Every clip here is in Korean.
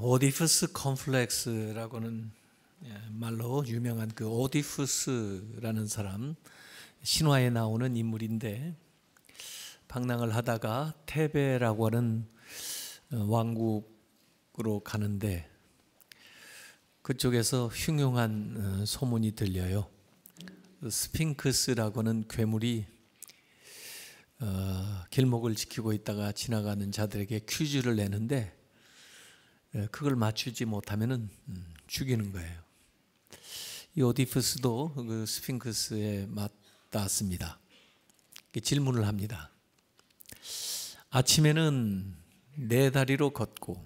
오디푸스 컴플렉스라고는 말로 유명한 그 오디푸스라는 사람, 신화에 나오는 인물인데, 방랑을 하다가 테베라고 하는 왕국으로 가는데 그쪽에서 흉흉한 소문이 들려요. 스핑크스라고 하는 괴물이 길목을 지키고 있다가 지나가는 자들에게 퀴즈를 내는데 그걸 맞추지 못하면 죽이는 거예요. 이 오디푸스도 그 스핑크스에 맞닿았습니다. 질문을 합니다. 아침에는 4다리로 걷고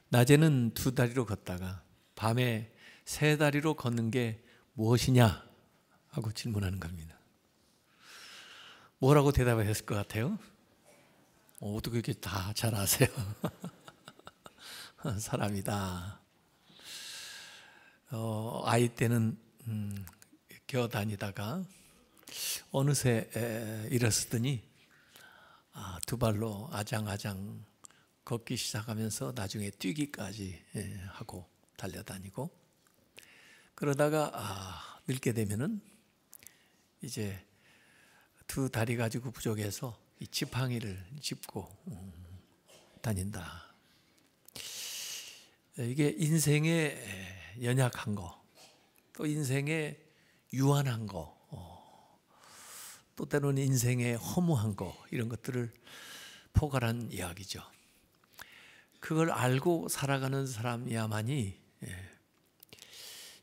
낮에는 2다리로 걷다가 밤에 3다리로 걷는 게 무엇이냐 하고 질문하는 겁니다. 뭐라고 대답을 했을 것 같아요? 어떻게 이렇게 다 잘 아세요? 사람이다. 아이 때는 겨 다니다가 어느새 일어서더니 2발로 아장아장 걷기 시작하면서 나중에 뛰기까지 하고 달려다니고, 그러다가 늙게 되면은 이제 2다리 가지고 부족해서 이 지팡이를 짚고 다닌다. 이게 인생의 연약한 거, 또 인생의 유한한 거, 또 때로는 인생의 허무한 거, 이런 것들을 포괄한 이야기죠. 그걸 알고 살아가는 사람이야만이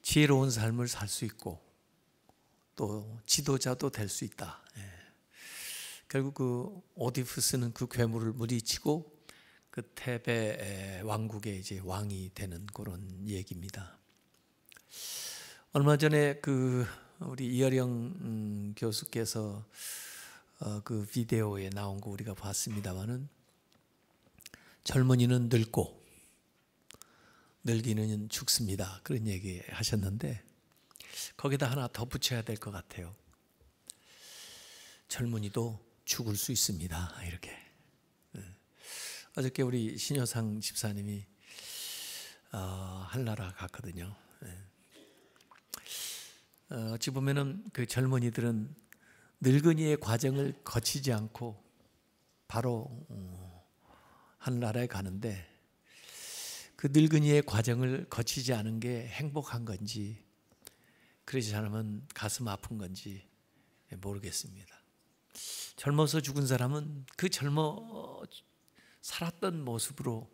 지혜로운 삶을 살 수 있고 또 지도자도 될 수 있다. 결국 그 오디푸스는 그 괴물을 물리치고 그 테베 왕국의 이제 왕이 되는 그런 얘기입니다. 얼마 전에 그 우리 이어령 교수께서 그 비디오에 나온 거 우리가 봤습니다만은, 젊은이는 늙고 늙이는 죽습니다, 그런 얘기 하셨는데 거기다 하나 더 붙여야 될 것 같아요. 젊은이도 죽을 수 있습니다, 이렇게. 어저께 우리 신효상 집사님이 한나라 갔거든요. 어찌 보면은 그 젊은이들은 늙은이의 과정을 거치지 않고 바로 한나라에 가는데, 그 늙은이의 과정을 거치지 않은 게 행복한 건지 그러지 않으면 가슴 아픈 건지 모르겠습니다. 젊어서 죽은 사람은 그 젊어 살았던 모습으로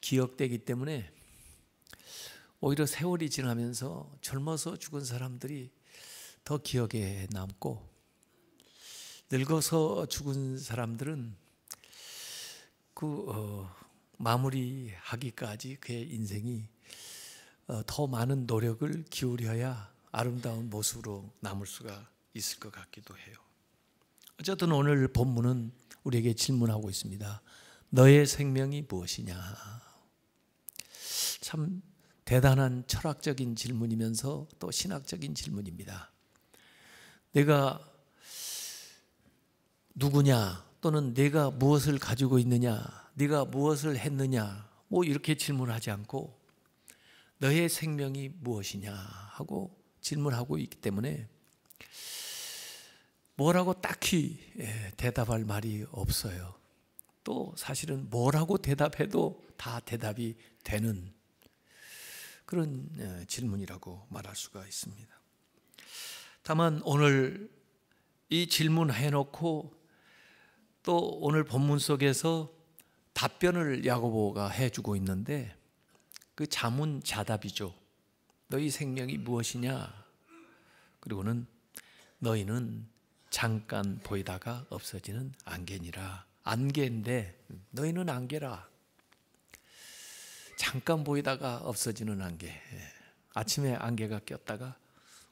기억되기 때문에 오히려 세월이 지나면서 젊어서 죽은 사람들이 더 기억에 남고, 늙어서 죽은 사람들은 그 마무리하기까지 그의 인생이 더 많은 노력을 기울여야 아름다운 모습으로 남을 수가 있을 것 같기도 해요. 어쨌든 오늘 본문은 우리에게 질문하고 있습니다. 너의 생명이 무엇이냐? 참 대단한 철학적인 질문이면서 또 신학적인 질문입니다. 내가 누구냐, 또는 내가 무엇을 가지고 있느냐, 네가 무엇을 했느냐, 뭐 이렇게 질문하지 않고 너의 생명이 무엇이냐 하고 질문하고 있기 때문에 뭐라고 딱히 대답할 말이 없어요. 또 사실은 뭐라고 대답해도 다 대답이 되는 그런 질문이라고 말할 수가 있습니다. 다만 오늘 이 질문해놓고 또 오늘 본문 속에서 답변을 야고보가 해주고 있는데, 그 자문자답이죠. 너희 생명이 무엇이냐? 그리고는 너희는 잠깐 보이다가 없어지는 안개니라. 안개인데 너희는 안개라. 잠깐 보이다가 없어지는 안개. 아침에 안개가 꼈다가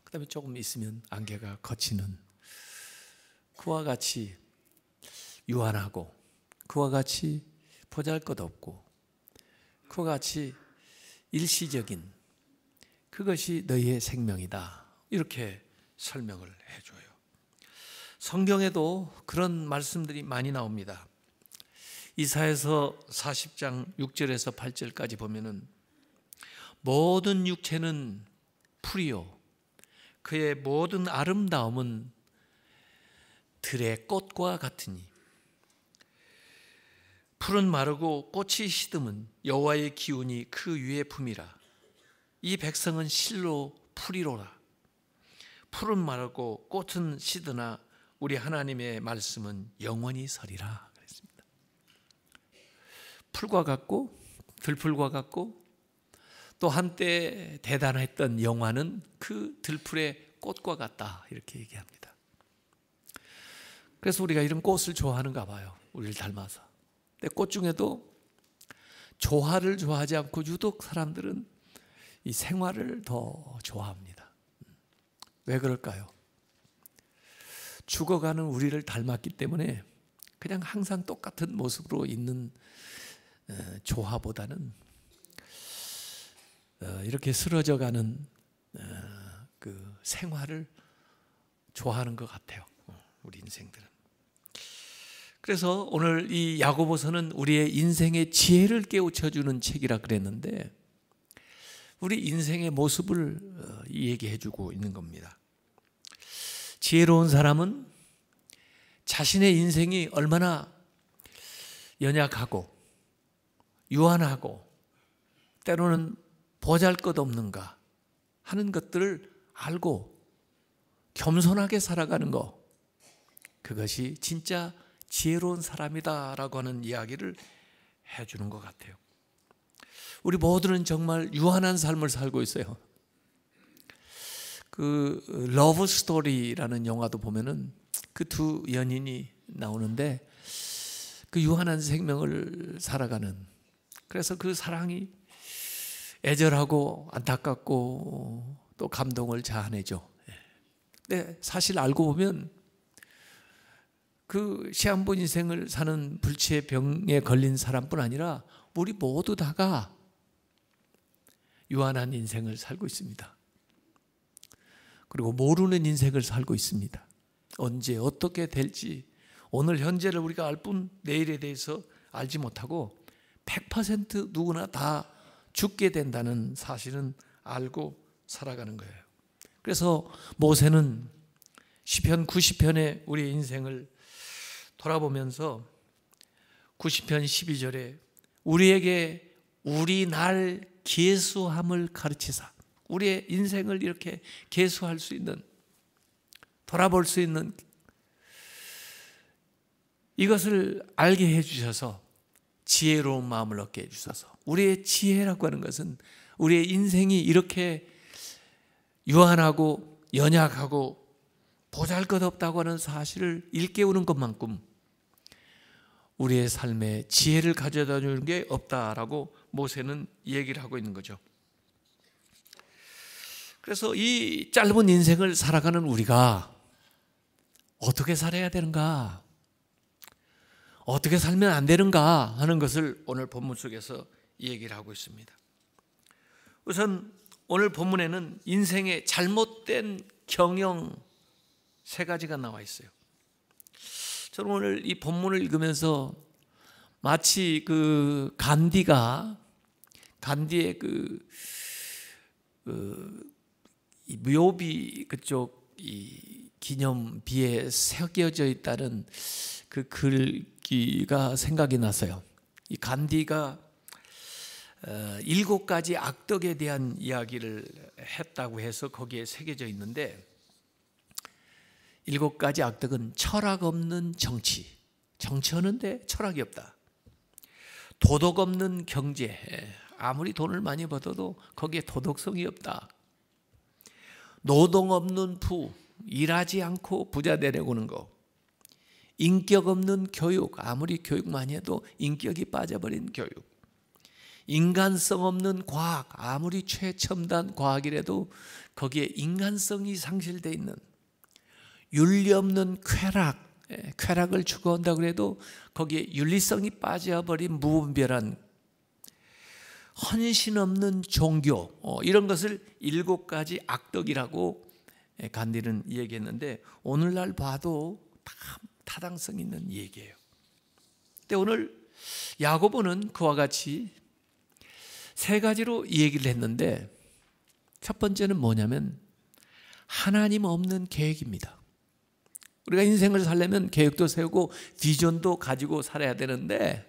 그 다음에 조금 있으면 안개가 걷히는, 그와 같이 유한하고, 그와 같이 보잘것없고, 그와 같이 일시적인, 그것이 너희의 생명이다, 이렇게 설명을 해줘요. 성경에도 그런 말씀들이 많이 나옵니다. 이사야서 40장 6절에서 8절까지 보면은 모든 육체는 풀이요 그의 모든 아름다움은 들의 꽃과 같으니 풀은 마르고 꽃이 시듬은 여호와의 기운이 그 위에 품이라. 이 백성은 실로 풀이로라. 풀은 마르고 꽃은 시드나 우리 하나님의 말씀은 영원히 서리라 그랬습니다. 풀과 같고 들풀과 같고 또 한때 대단했던 영화는 그 들풀의 꽃과 같다 이렇게 얘기합니다. 그래서 우리가 이런 꽃을 좋아하는가 봐요. 우리를 닮아서. 근데 꽃 중에도 조화를 좋아하지 않고 유독 사람들은 이 생화를 더 좋아합니다. 왜 그럴까요? 죽어가는 우리를 닮았기 때문에 그냥 항상 똑같은 모습으로 있는 조화보다는 이렇게 쓰러져가는 그 생활을 좋아하는 것 같아요. 우리 인생들은. 그래서 오늘 이 야고보서는 우리의 인생의 지혜를 깨우쳐주는 책이라 그랬는데 우리 인생의 모습을 얘기해 주고 있는 겁니다. 지혜로운 사람은 자신의 인생이 얼마나 연약하고 유한하고 때로는 보잘것없는가 하는 것들을 알고 겸손하게 살아가는 것, 그것이 진짜 지혜로운 사람이다라고 하는 이야기를 해주는 것 같아요. 우리 모두는 정말 유한한 삶을 살고 있어요. 그 러브 스토리라는 영화도 보면은 그 두 연인이 나오는데 그 유한한 생명을 살아가는, 그래서 그 사랑이 애절하고 안타깝고 또 감동을 자아내죠. 근데 사실 알고 보면 그 시한부 인생을 사는 불치의 병에 걸린 사람뿐 아니라 우리 모두 다가 유한한 인생을 살고 있습니다. 그리고 모르는 인생을 살고 있습니다. 언제 어떻게 될지 오늘 현재를 우리가 알 뿐 내일에 대해서 알지 못하고 100% 누구나 다 죽게 된다는 사실은 알고 살아가는 거예요. 그래서 모세는 시편 90편의 우리의 인생을 돌아보면서 90편 12절에 우리에게 우리 날 계수함을 가르치사, 우리의 인생을 이렇게 계수할 수 있는, 돌아볼 수 있는 이것을 알게 해주셔서 지혜로운 마음을 얻게 해주셔서, 우리의 지혜라고 하는 것은 우리의 인생이 이렇게 유한하고 연약하고 보잘것없다고 하는 사실을 일깨우는 것만큼 우리의 삶에 지혜를 가져다 주는 게 없다라고 모세는 얘기를 하고 있는 거죠. 그래서 이 짧은 인생을 살아가는 우리가 어떻게 살아야 되는가, 어떻게 살면 안 되는가 하는 것을 오늘 본문 속에서 얘기를 하고 있습니다. 우선 오늘 본문에는 인생의 잘못된 경영 세 가지가 나와 있어요. 저는 오늘 이 본문을 읽으면서 마치 그 간디의 이 묘비 그쪽 이 기념비에 새겨져 있다는 그 글귀가 생각이 나서요. 이 간디가 7가지 악덕에 대한 이야기를 했다고 해서 거기에 새겨져 있는데, 7가지 악덕은 철학 없는 정치, 정치하는데 철학이 없다. 도덕 없는 경제, 아무리 돈을 많이 벌어도 거기에 도덕성이 없다. 노동 없는 부, 일하지 않고 부자 되려고는 거. 인격 없는 교육, 아무리 교육 많이 해도 인격이 빠져버린 교육. 인간성 없는 과학, 아무리 최첨단 과학이라도 거기에 인간성이 상실되어 있는, 윤리 없는 쾌락을 추구한다고 해도 거기에 윤리성이 빠져버린 무분별한, 헌신 없는 종교, 이런 것을 7가지 악덕이라고 간디는 얘기했는데 오늘날 봐도 다 타당성 있는 얘기예요. 근데 오늘 야고보는 그와 같이 세 가지로 이 얘기를 했는데, 첫 번째는 뭐냐면 하나님 없는 계획입니다. 우리가 인생을 살려면 계획도 세우고 비전도 가지고 살아야 되는데,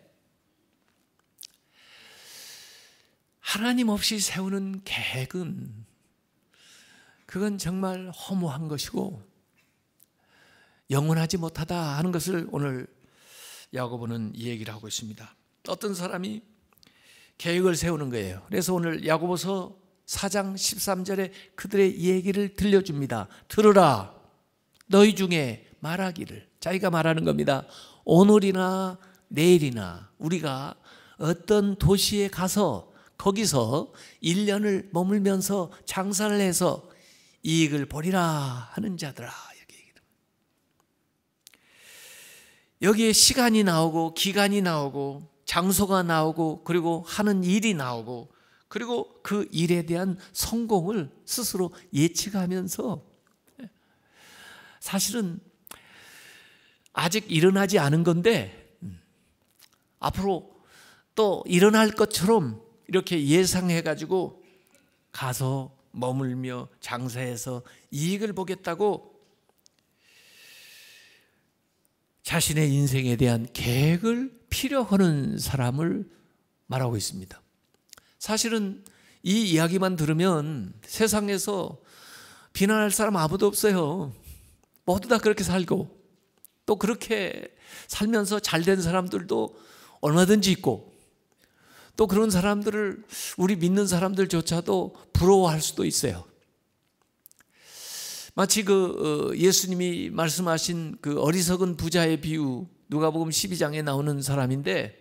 하나님 없이 세우는 계획은 그건 정말 허무한 것이고 영원하지 못하다 하는 것을 오늘 야고보는 이 얘기를 하고 있습니다. 어떤 사람이 계획을 세우는 거예요. 그래서 오늘 야고보서 4장 13절에 그들의 얘기를 들려줍니다. 들으라, 너희 중에 말하기를. 자기가 말하는 겁니다. 오늘이나 내일이나 우리가 어떤 도시에 가서 거기서 1년을 머물면서 장사를 해서 이익을 보리라 하는 자들아, 이렇게 얘기합니다. 여기에 시간이 나오고 기간이 나오고 장소가 나오고 그리고 하는 일이 나오고 그리고 그 일에 대한 성공을 스스로 예측하면서, 사실은 아직 일어나지 않은 건데 앞으로 또 일어날 것처럼 이렇게 예상해가지고 가서 머물며 장사해서 이익을 보겠다고 자신의 인생에 대한 계획을 필요하는 사람을 말하고 있습니다. 사실은 이 이야기만 들으면 세상에서 비난할 사람 아무도 없어요. 모두 다 그렇게 살고 또 그렇게 살면서 잘된 사람들도 얼마든지 있고, 또 그런 사람들을 우리 믿는 사람들조차도 부러워할 수도 있어요. 마치 예수님이 말씀하신 그 어리석은 부자의 비유, 누가복음 12장에 나오는 사람인데,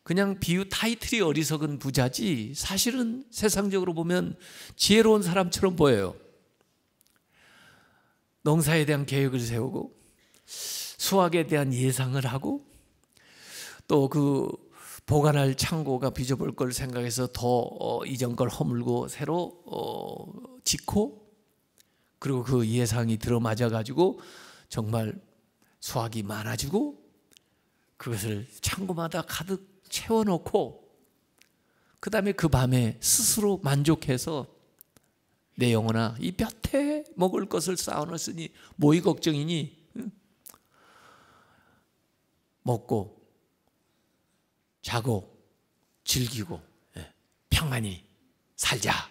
그냥 비유 타이틀이 어리석은 부자지 사실은 세상적으로 보면 지혜로운 사람처럼 보여요. 농사에 대한 계획을 세우고 수확에 대한 예상을 하고 또 그 보관할 창고가 비좁을 걸 생각해서 더 이전 걸 허물고 새로 짓고, 그리고 그 예상이 들어맞아 가지고 정말 수확이 많아지고 그것을 창고마다 가득 채워놓고 그 다음에 그 밤에 스스로 만족해서 내 영혼아 이 몇 해 먹을 것을 쌓아놨으니 뭐이 걱정이니, 먹고 자고 즐기고 평안히 살자,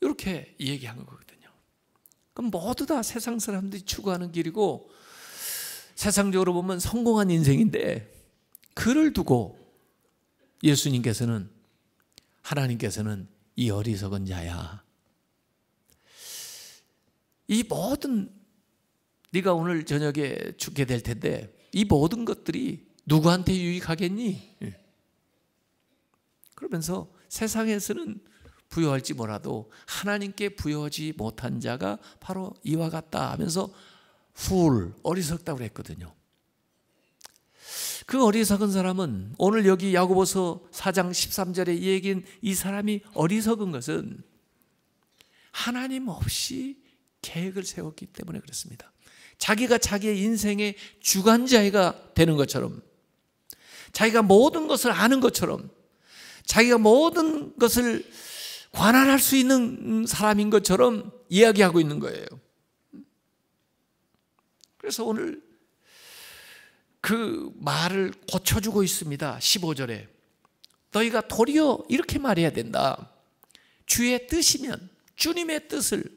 이렇게 얘기한 거거든요. 그럼 모두 다 세상 사람들이 추구하는 길이고 세상적으로 보면 성공한 인생인데, 그를 두고 예수님께서는, 하나님께서는 이 어리석은 자야, 이 모든, 네가 오늘 저녁에 죽게 될 텐데 이 모든 것들이 누구한테 유익하겠니? 그러면서 세상에서는 부여할지 몰라도 하나님께 부여하지 못한 자가 바로 이와 같다 하면서 fool, 어리석다고 그랬거든요. 그 어리석은 사람은 오늘 여기 야고보서 4장 13절에 얘기한 이 사람이 어리석은 것은 하나님 없이 계획을 세웠기 때문에 그렇습니다. 자기가 자기의 인생의 주관자가 되는 것처럼, 자기가 모든 것을 아는 것처럼, 자기가 모든 것을 관할할 수 있는 사람인 것처럼 이야기하고 있는 거예요. 그래서 오늘 그 말을 고쳐주고 있습니다. 15절에 너희가 도리어 이렇게 말해야 된다. 주의 뜻이면, 주님의 뜻을,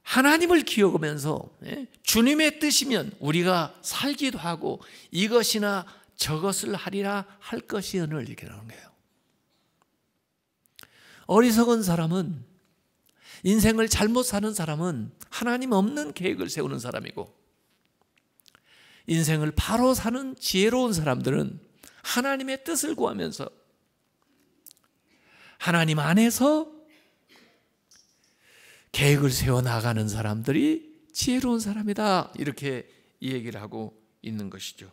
하나님을 기억하면서 주님의 뜻이면 우리가 살기도 하고 이것이나 저것을 하리라 할 것이언을 얘기하는 거예요. 어리석은 사람은, 인생을 잘못 사는 사람은 하나님 없는 계획을 세우는 사람이고, 인생을 바로 사는 지혜로운 사람들은 하나님의 뜻을 구하면서 하나님 안에서 계획을 세워나가는 사람들이 지혜로운 사람이다, 이렇게 이 얘기를 하고 있는 것이죠.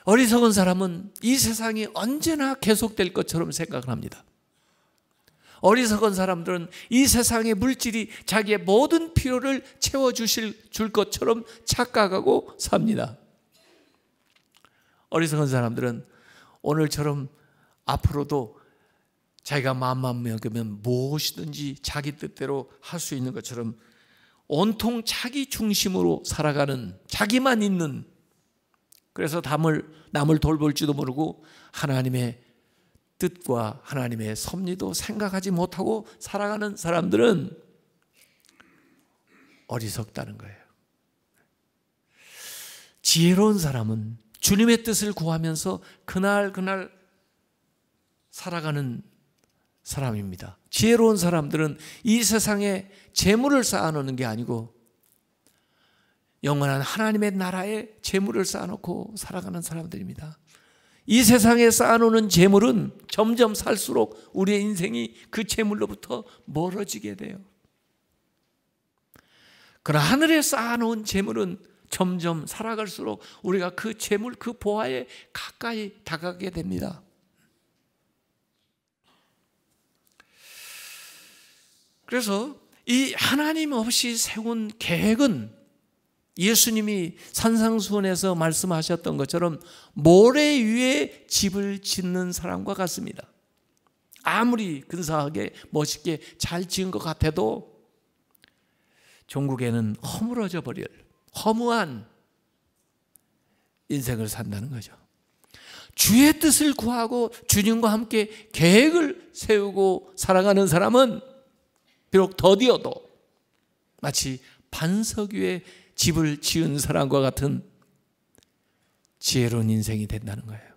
어리석은 사람은 이 세상이 언제나 계속될 것처럼 생각을 합니다. 어리석은 사람들은 이 세상의 물질이 자기의 모든 필요를 채워줄 것처럼 착각하고 삽니다. 어리석은 사람들은 오늘처럼 앞으로도 자기가 마음만 먹으면 무엇이든지 자기 뜻대로 할 수 있는 것처럼 온통 자기 중심으로 살아가는, 자기만 있는, 그래서 남을 돌볼지도 모르고 하나님의 뜻과 하나님의 섭리도 생각하지 못하고 살아가는 사람들은 어리석다는 거예요. 지혜로운 사람은 주님의 뜻을 구하면서 그날 살아가는 사람입니다. 지혜로운 사람들은 이 세상에 재물을 쌓아놓는 게 아니고 영원한 하나님의 나라에 재물을 쌓아놓고 살아가는 사람들입니다. 이 세상에 쌓아놓는 재물은 점점 살수록 우리의 인생이 그 재물로부터 멀어지게 돼요. 그러나 하늘에 쌓아놓은 재물은 점점 살아갈수록 우리가 그 재물, 그 보화에 가까이 다가가게 됩니다. 그래서 이 하나님 없이 세운 계획은 예수님이 산상수훈에서 말씀하셨던 것처럼 모래 위에 집을 짓는 사람과 같습니다. 아무리 근사하게 멋있게 잘 지은 것 같아도 종국에는 허물어져 버릴 허무한 인생을 산다는 거죠. 주의 뜻을 구하고 주님과 함께 계획을 세우고 살아가는 사람은 비록 더디어도 마치 반석 위에 집을 지은 사람과 같은 지혜로운 인생이 된다는 거예요.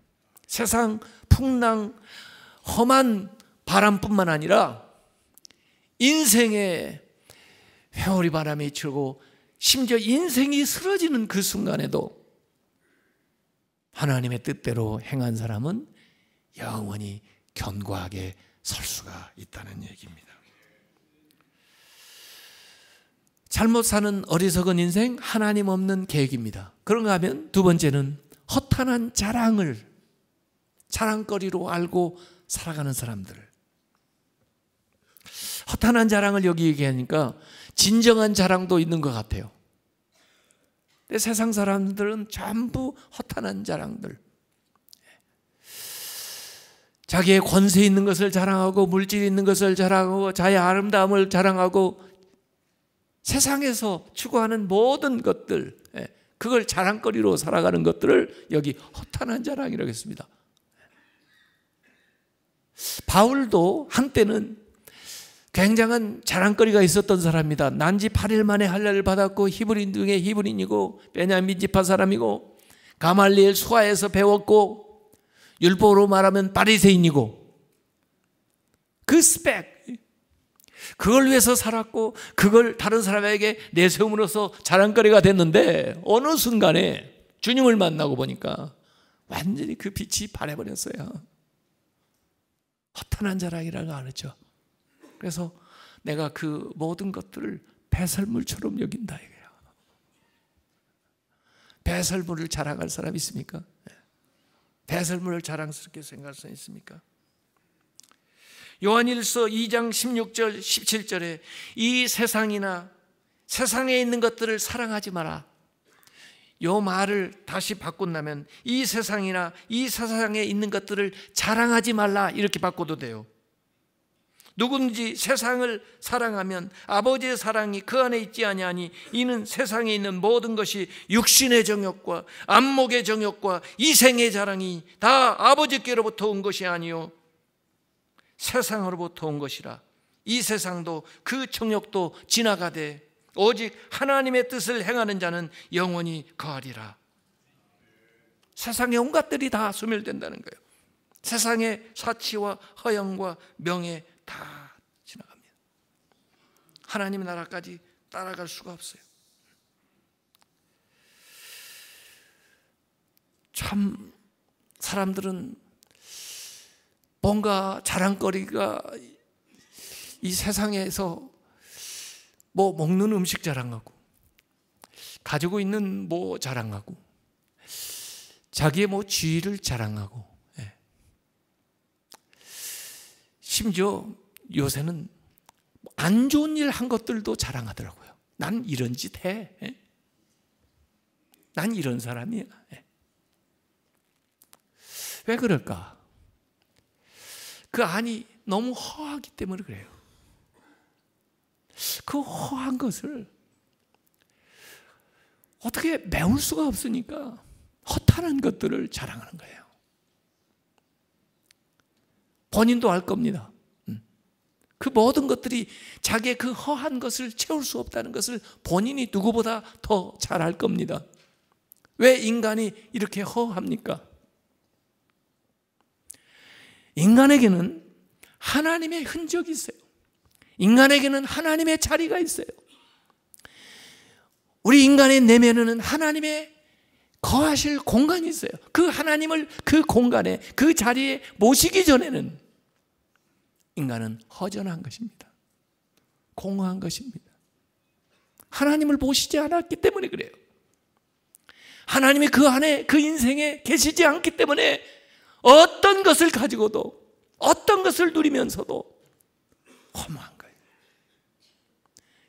세상 풍랑, 험한 바람뿐만 아니라 인생에 회오리 바람이 치고 심지어 인생이 쓰러지는 그 순간에도 하나님의 뜻대로 행한 사람은 영원히 견고하게 설 수가 있다는 얘기입니다. 잘못 사는 어리석은 인생, 하나님 없는 계획입니다. 그런가 하면 두 번째는 허탄한 자랑을 자랑거리로 알고 살아가는 사람들. 허탄한 자랑을 여기 얘기하니까 진정한 자랑도 있는 것 같아요. 근데 세상 사람들은 전부 허탄한 자랑들. 자기의 권세 있는 것을 자랑하고 물질 있는 것을 자랑하고 자기의 아름다움을 자랑하고 세상에서 추구하는 모든 것들, 그걸 자랑거리로 살아가는 것들을 여기 허탄한 자랑이라고 했습니다. 바울도 한때는 굉장한 자랑거리가 있었던 사람입니다. 난지 8일 만에 할례를 받았고 히브리인 중에 히브리인이고 베냐민 지파 사람이고 가말리엘 수하에서 배웠고 율법으로 말하면 바리새인이고 그 스펙, 그걸 위해서 살았고 그걸 다른 사람에게 내세움으로써 자랑거리가 됐는데 어느 순간에 주님을 만나고 보니까 완전히 그 빛이 반해버렸어요. 허탄한 자랑이라고 안 했죠. 그래서 내가 그 모든 것들을 배설물처럼 여긴다 이거예요. 배설물을 자랑할 사람 있습니까? 배설물을 자랑스럽게 생각할 수 있습니까? 요한일서 2장 16절 17절에 이 세상이나 세상에 있는 것들을 사랑하지 마라. 요 말을 다시 바꾼다면 이 세상이나 이 세상에 있는 것들을 자랑하지 말라 이렇게 바꿔도 돼요. 누구든지 세상을 사랑하면 아버지의 사랑이 그 안에 있지 아니하니 이는 세상에 있는 모든 것이 육신의 정욕과 안목의 정욕과 이생의 자랑이 다 아버지께로부터 온 것이 아니요 세상으로부터 온 것이라. 이 세상도 그 정욕도 지나가되 오직 하나님의 뜻을 행하는 자는 영원히 거하리라. 세상의 온갖들이 다 소멸된다는 거예요. 세상의 사치와 허영과 명예 다 지나갑니다. 하나님의 나라까지 따라갈 수가 없어요. 참 사람들은 뭔가 자랑거리가 이 세상에서 뭐 먹는 음식 자랑하고 가지고 있는 뭐 자랑하고 자기의 뭐 지위를 자랑하고 심지어 요새는 안 좋은 일 한 것들도 자랑하더라고요. 난 이런 짓 해. 난 이런 사람이야. 왜 그럴까? 그 안이 너무 허하기 때문에 그래요. 그 허한 것을 어떻게 메울 수가 없으니까 허탄한 것들을 자랑하는 거예요. 본인도 알 겁니다. 그 모든 것들이 자기의 그 허한 것을 채울 수 없다는 것을 본인이 누구보다 더 잘 알 겁니다. 왜 인간이 이렇게 허합니까? 인간에게는 하나님의 흔적이 있어요. 인간에게는 하나님의 자리가 있어요. 우리 인간의 내면에는 하나님의 거하실 공간이 있어요. 그 하나님을 그 공간에, 그 자리에 모시기 전에는 인간은 허전한 것입니다. 공허한 것입니다. 하나님을 모시지 않았기 때문에 그래요. 하나님이 그 안에, 그 인생에 계시지 않기 때문에 어떤 것을 가지고도, 어떤 것을 누리면서도 허무한 거예요.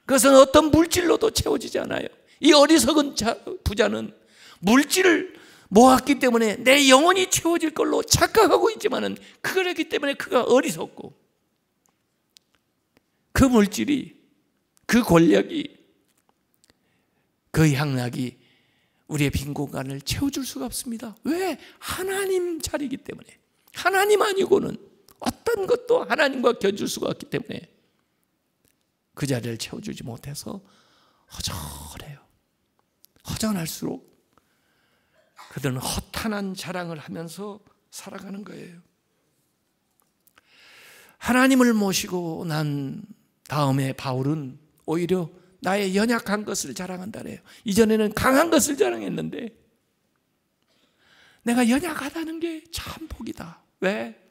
그것은 어떤 물질로도 채워지지 않아요. 이 어리석은 부자는 물질을 모았기 때문에 내 영혼이 채워질 걸로 착각하고 있지만은 그거기 때문에 그가 어리석고, 그 물질이, 그 권력이, 그 향락이 우리의 빈 공간을 채워줄 수가 없습니다. 왜? 하나님 자리이기 때문에. 하나님 아니고는 어떤 것도 하나님과 견줄 수가 없기 때문에 그 자리를 채워주지 못해서 허전해요. 허전할수록 그들은 허탄한 자랑을 하면서 살아가는 거예요. 하나님을 모시고 난 다음에 바울은 오히려 나의 연약한 것을 자랑한다래요. 이전에는 강한 것을 자랑했는데 내가 연약하다는 게 참 복이다. 왜?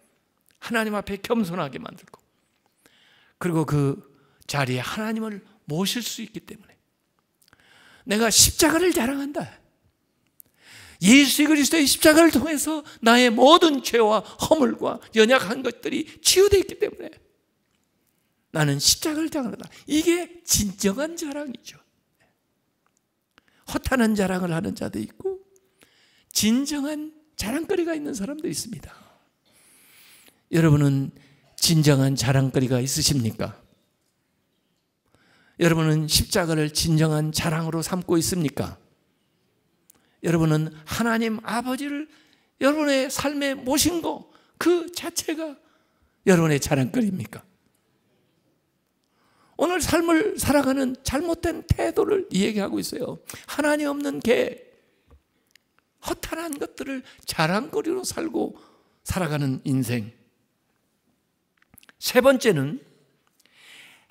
하나님 앞에 겸손하게 만들고, 그리고 그 자리에 하나님을 모실 수 있기 때문에 내가 십자가를 자랑한다. 예수 그리스도의 십자가를 통해서 나의 모든 죄와 허물과 연약한 것들이 치유되어 있기 때문에 나는 십자가를 자랑한다. 이게 진정한 자랑이죠. 허탄한 자랑을 하는 자도 있고 진정한 자랑거리가 있는 사람도 있습니다. 여러분은 진정한 자랑거리가 있으십니까? 여러분은 십자가를 진정한 자랑으로 삼고 있습니까? 여러분은 하나님 아버지를 여러분의 삶에 모신 것 그 자체가 여러분의 자랑거리입니까? 오늘 삶을 살아가는 잘못된 태도를 이야기하고 있어요. 하나님 없는 개, 허탄한 것들을 자랑거리로 살고 살아가는 인생. 세 번째는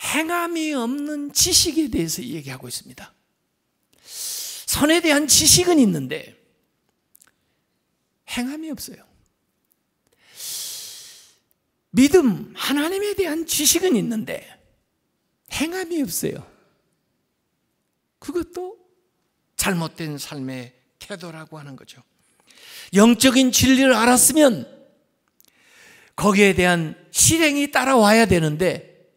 행함이 없는 지식에 대해서 얘기하고 있습니다. 선에 대한 지식은 있는데 행함이 없어요. 믿음, 하나님에 대한 지식은 있는데 행함이 없어요. 그것도 잘못된 삶의 태도라고 하는 거죠. 영적인 진리를 알았으면 거기에 대한 실행이 따라와야 되는데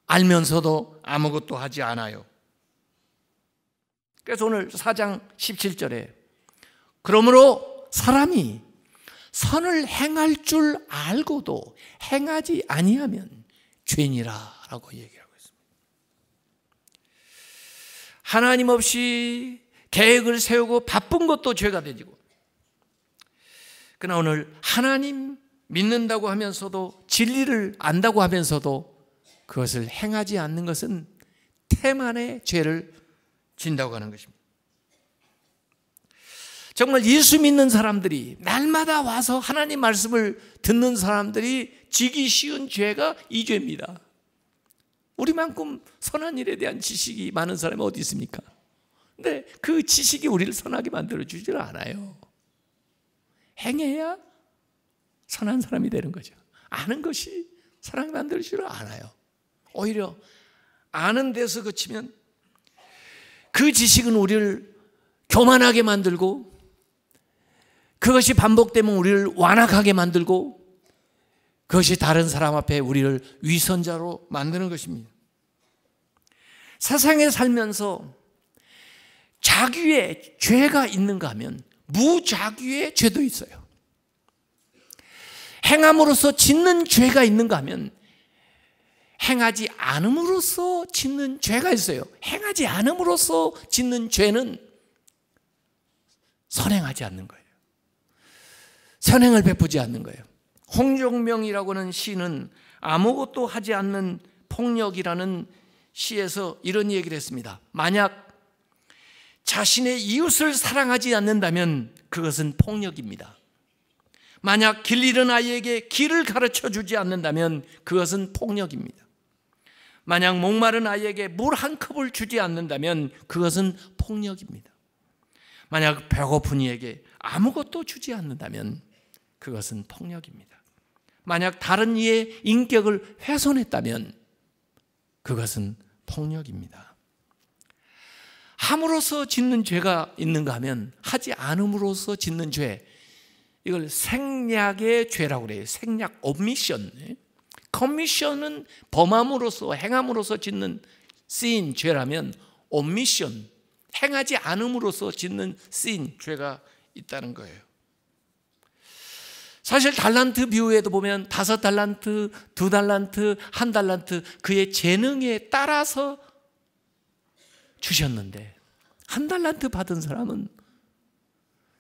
알면서도 아무것도 하지 않아요. 그래서 오늘 4장 17절에 그러므로 사람이 선을 행할 줄 알고도 행하지 아니하면 죄니라 라고 얘기하고 있습니다. 하나님 없이 계획을 세우고 바쁜 것도 죄가 되지고, 그러나 오늘 하나님 믿는다고 하면서도 진리를 안다고 하면서도 그것을 행하지 않는 것은 태만의 죄를 진다고 하는 것입니다. 정말 예수 믿는 사람들이 날마다 와서 하나님 말씀을 듣는 사람들이 지기 쉬운 죄가 이 죄입니다. 우리만큼 선한 일에 대한 지식이 많은 사람이 어디 있습니까? 근데 그 지식이 우리를 선하게 만들어주질 않아요. 행해야 선한 사람이 되는 거죠. 아는 것이 선하게 만들어주질 않아요. 오히려 아는 데서 그치면 그 지식은 우리를 교만하게 만들고, 그것이 반복되면 우리를 완악하게 만들고, 그것이 다른 사람 앞에 우리를 위선자로 만드는 것입니다. 세상에 살면서 자기의 죄가 있는가 하면 무자기의 죄도 있어요. 행함으로써 짓는 죄가 있는가 하면 행하지 않음으로써 짓는 죄가 있어요. 행하지 않음으로써 짓는 죄는 선행하지 않는 거예요. 선행을 베푸지 않는 거예요. 홍종명이라고 하는 시는 아무것도 하지 않는 폭력이라는 시에서 이런 얘기를 했습니다. 만약 자신의 이웃을 사랑하지 않는다면 그것은 폭력입니다. 만약 길 잃은 아이에게 길을 가르쳐 주지 않는다면 그것은 폭력입니다. 만약 목마른 아이에게 물 한 컵을 주지 않는다면 그것은 폭력입니다. 만약 배고픈 이에게 아무것도 주지 않는다면 그것은 폭력입니다. 만약 다른 이의 인격을 훼손했다면 그것은 폭력입니다. 함으로써 짓는 죄가 있는가 하면 하지 않음으로써 짓는 죄, 이걸 생략의 죄라고 그래요. 생략, 오미션. 커미션은 범함으로써 행함으로써 짓는 sin, 죄라면 오미션, 행하지 않음으로써 짓는 sin, 죄가 있다는 거예요. 사실 달란트 비유에도 보면 5달란트, 2달란트, 1달란트 그의 재능에 따라서 주셨는데 1달란트 받은 사람은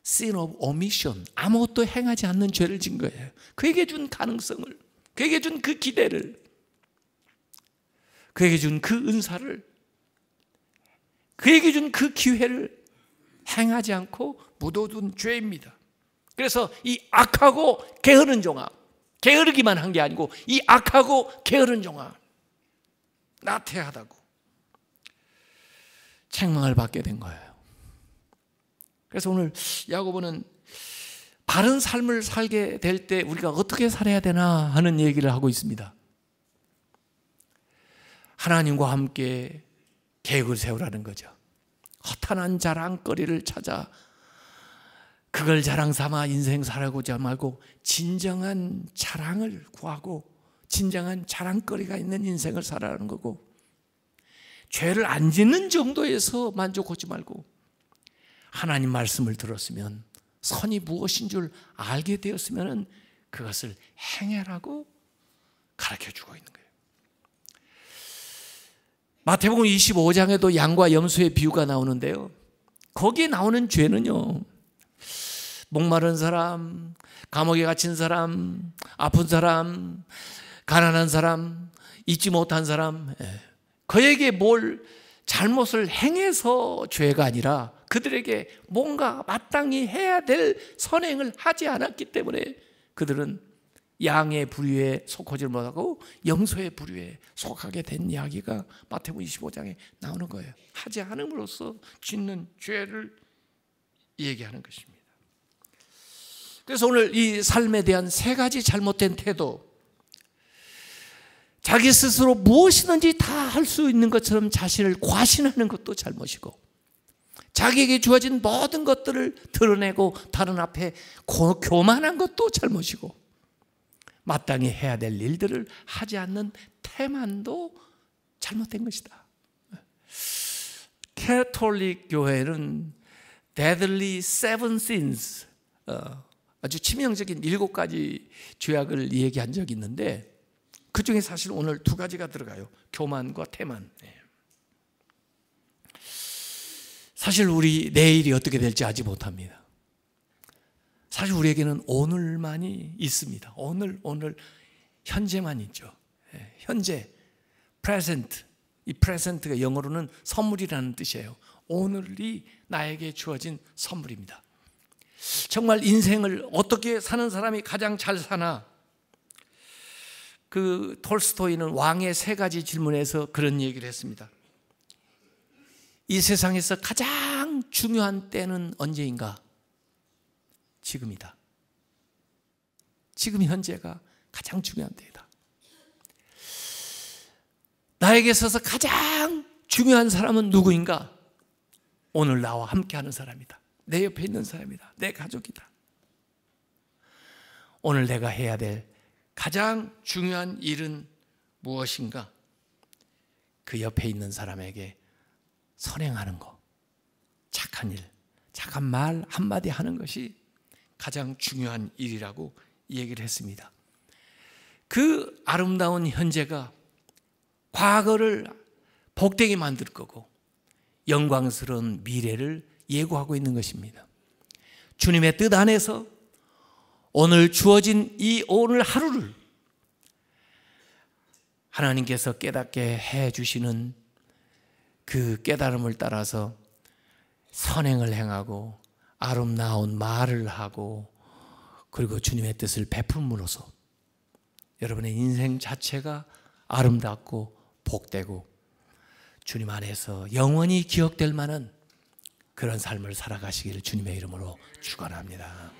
sin of omission, 아무것도 행하지 않는 죄를 진 거예요. 그에게 준 가능성을, 그에게 준 그 기대를, 그에게 준 그 은사를, 그에게 준 그 기회를 행하지 않고 묻어둔 죄입니다. 그래서 이 악하고 게으른 종아, 게으르기만 한 게 아니고 이 악하고 게으른 종아, 나태하다고 책망을 받게 된 거예요. 그래서 오늘 야고보는 바른 삶을 살게 될 때 우리가 어떻게 살아야 되나 하는 얘기를 하고 있습니다. 하나님과 함께 계획을 세우라는 거죠. 허탄한 자랑거리를 찾아 그걸 자랑 삼아 인생 살아보자 말고 진정한 자랑을 구하고 진정한 자랑거리가 있는 인생을 살아라는 거고, 죄를 안 짓는 정도에서 만족하지 말고 하나님 말씀을 들었으면 선이 무엇인 줄 알게 되었으면 그것을 행해라고 가르쳐주고 있는 거예요. 마태복음 25장에도 양과 염소의 비유가 나오는데요, 거기에 나오는 죄는요, 목마른 사람, 감옥에 갇힌 사람, 아픈 사람, 가난한 사람, 잊지 못한 사람, 그에게 뭘 잘못을 행해서 죄가 아니라 그들에게 뭔가 마땅히 해야 될 선행을 하지 않았기 때문에 그들은 양의 부류에 속하지 못하고 염소의 부류에 속하게 된 이야기가 마태복음 25장에 나오는 거예요. 하지 않음으로써 짓는 죄를 얘기하는 것입니다. 그래서 오늘 이 삶에 대한 3가지 잘못된 태도, 자기 스스로 무엇이든지 다 할 수 있는 것처럼 자신을 과신하는 것도 잘못이고, 자기에게 주어진 모든 것들을 드러내고 다른 앞에 교만한 것도 잘못이고, 마땅히 해야 될 일들을 하지 않는 태만도 잘못된 것이다. 캐톨릭 교회는 Deadly Seven Sins, 아주 치명적인 7가지 죄악을 얘기한 적이 있는데 그 중에 사실 오늘 2가지가 들어가요. 교만과 태만. 사실 우리 내일이 어떻게 될지 알지 못합니다. 사실 우리에게는 오늘만이 있습니다. 오늘 현재만 있죠. 현재, present. 이 present가 영어로는 선물이라는 뜻이에요. 오늘이 나에게 주어진 선물입니다. 정말 인생을 어떻게 사는 사람이 가장 잘 사나? 그 톨스토이는 왕의 3가지 질문에서 그런 얘기를 했습니다. 이 세상에서 가장 중요한 때는 언제인가? 지금이다. 지금 현재가 가장 중요한 때이다. 나에게 있어서 가장 중요한 사람은 누구인가? 오늘 나와 함께하는 사람이다. 내 옆에 있는 사람이다. 내 가족이다. 오늘 내가 해야 될 가장 중요한 일은 무엇인가? 그 옆에 있는 사람에게 선행하는 것, 착한 일, 착한 말 한마디 하는 것이 가장 중요한 일이라고 얘기를 했습니다. 그 아름다운 현재가 과거를 복되게 만들 거고 영광스러운 미래를 예고하고 있는 것입니다. 주님의 뜻 안에서 오늘 주어진 이 오늘 하루를 하나님께서 깨닫게 해 주시는 그 깨달음을 따라서 선행을 행하고 아름다운 말을 하고 그리고 주님의 뜻을 베품으로써 여러분의 인생 자체가 아름답고 복되고 주님 안에서 영원히 기억될 만한 그런 삶을 살아가시기를 주님의 이름으로 축원합니다.